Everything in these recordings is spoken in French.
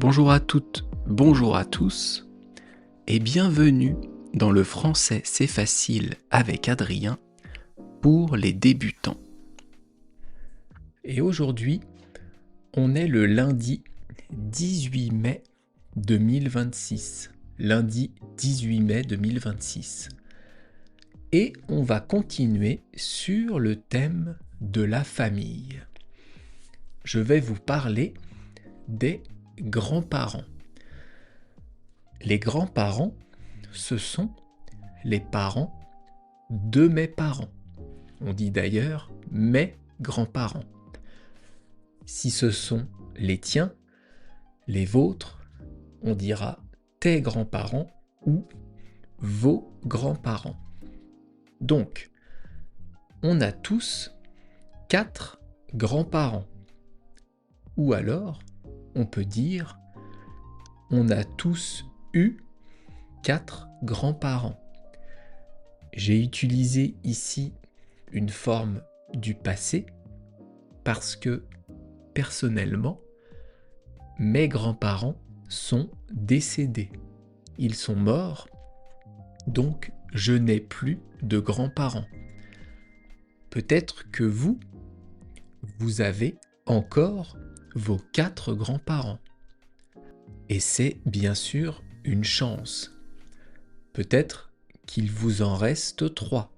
Bonjour à toutes, bonjour à tous, et bienvenue dans le français c'est facile avec Adrien pour les débutants. Et aujourd'hui, on est le lundi 18 mai 2026. Lundi 18 mai 2026. Et on va continuer sur le thème de la famille. Je vais vous parler des grands-parents. Les grands-parents, ce sont les parents de mes parents. On dit d'ailleurs mes grands-parents. Si ce sont les tiens, les vôtres, on dira tes grands-parents ou vos grands-parents. Donc, on a tous 4 grands-parents. Ou alors, on peut dire on a tous eu 4 grands-parents. J'ai utilisé ici une forme du passé parce que, personnellement, mes grands-parents sont décédés. Ils sont morts, donc je n'ai plus de grands-parents. Peut-être que vous avez encore vos 4 grands-parents. Et c'est bien sûr une chance. Peut-être qu'il vous en reste 3,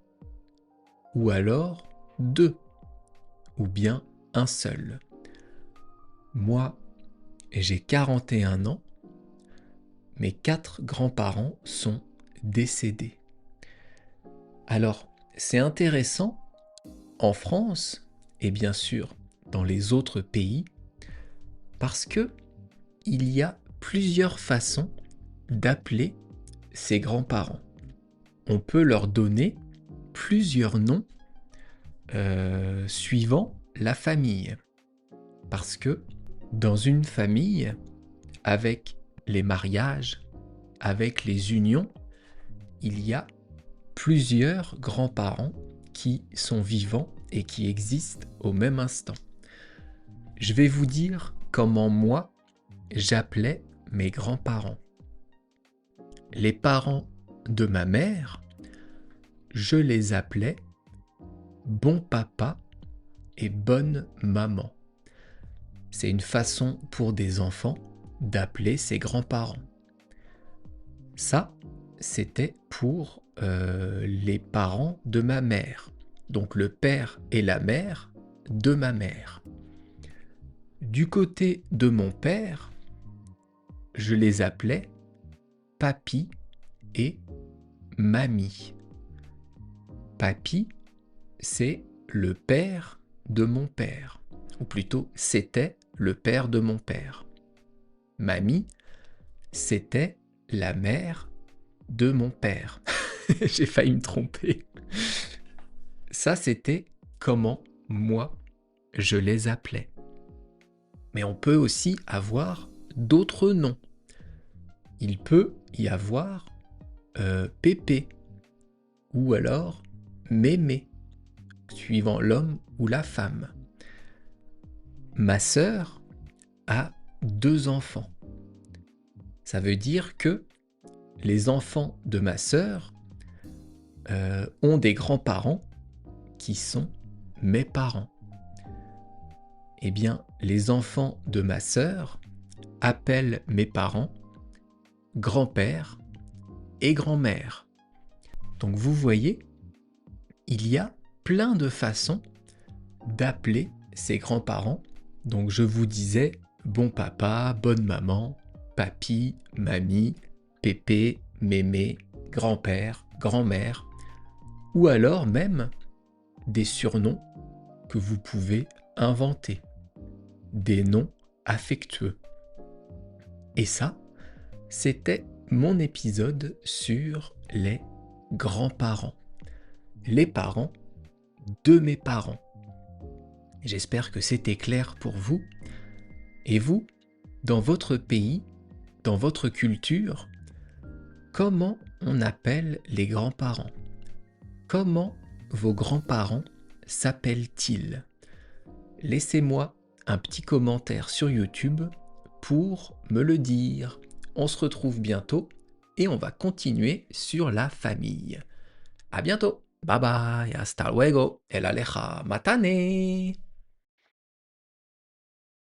ou alors 2, ou bien un seul. Moi, j'ai 41 ans, mes 4 grands-parents sont décédés. Alors, c'est intéressant, en France, et bien sûr dans les autres pays, parce que il y a plusieurs façons d'appeler ses grands-parents. On peut leur donner plusieurs noms suivant la famille. Parce que dans une famille, avec les mariages, avec les unions, il y a plusieurs grands-parents qui sont vivants et qui existent au même instant. Je vais vous dire comment moi, j'appelais mes grands-parents. Les parents de ma mère, je les appelais bon papa et bonne maman. C'est une façon pour des enfants d'appeler ses grands-parents. Ça, c'était pour les parents de ma mère. Donc le père et la mère de ma mère. Du côté de mon père, je les appelais papy et mamie. Papy, c'est le père de mon père, ou plutôt c'était le père de mon père. Mamie, c'était la mère de mon père. J'ai failli me tromper. Ça, c'était comment moi je les appelais. Mais on peut aussi avoir d'autres noms. Il peut y avoir Pépé ou alors Mémé, suivant l'homme ou la femme. Ma sœur a 2 enfants. Ça veut dire que les enfants de ma sœur ont des grands-parents qui sont mes parents. Eh bien, les enfants de ma sœur appellent mes parents grand-père et grand-mère. Donc vous voyez, il y a plein de façons d'appeler ses grands-parents. Donc je vous disais bon papa, bonne maman, papy, mamie, pépé, mémé, grand-père, grand-mère, ou alors même des surnoms que vous pouvez inventer, des noms affectueux. Et ça, c'était mon épisode sur les grands-parents, les parents de mes parents. J'espère que c'était clair pour vous. Et vous, dans votre pays, dans votre culture, comment on appelle les grands-parents ? Comment vos grands-parents s'appellent-ils ? Laissez-moi un petit commentaire sur YouTube pour me le dire. On se retrouve bientôt et on va continuer sur la famille. À bientôt. Bye bye. Hasta luego. El aleja matane.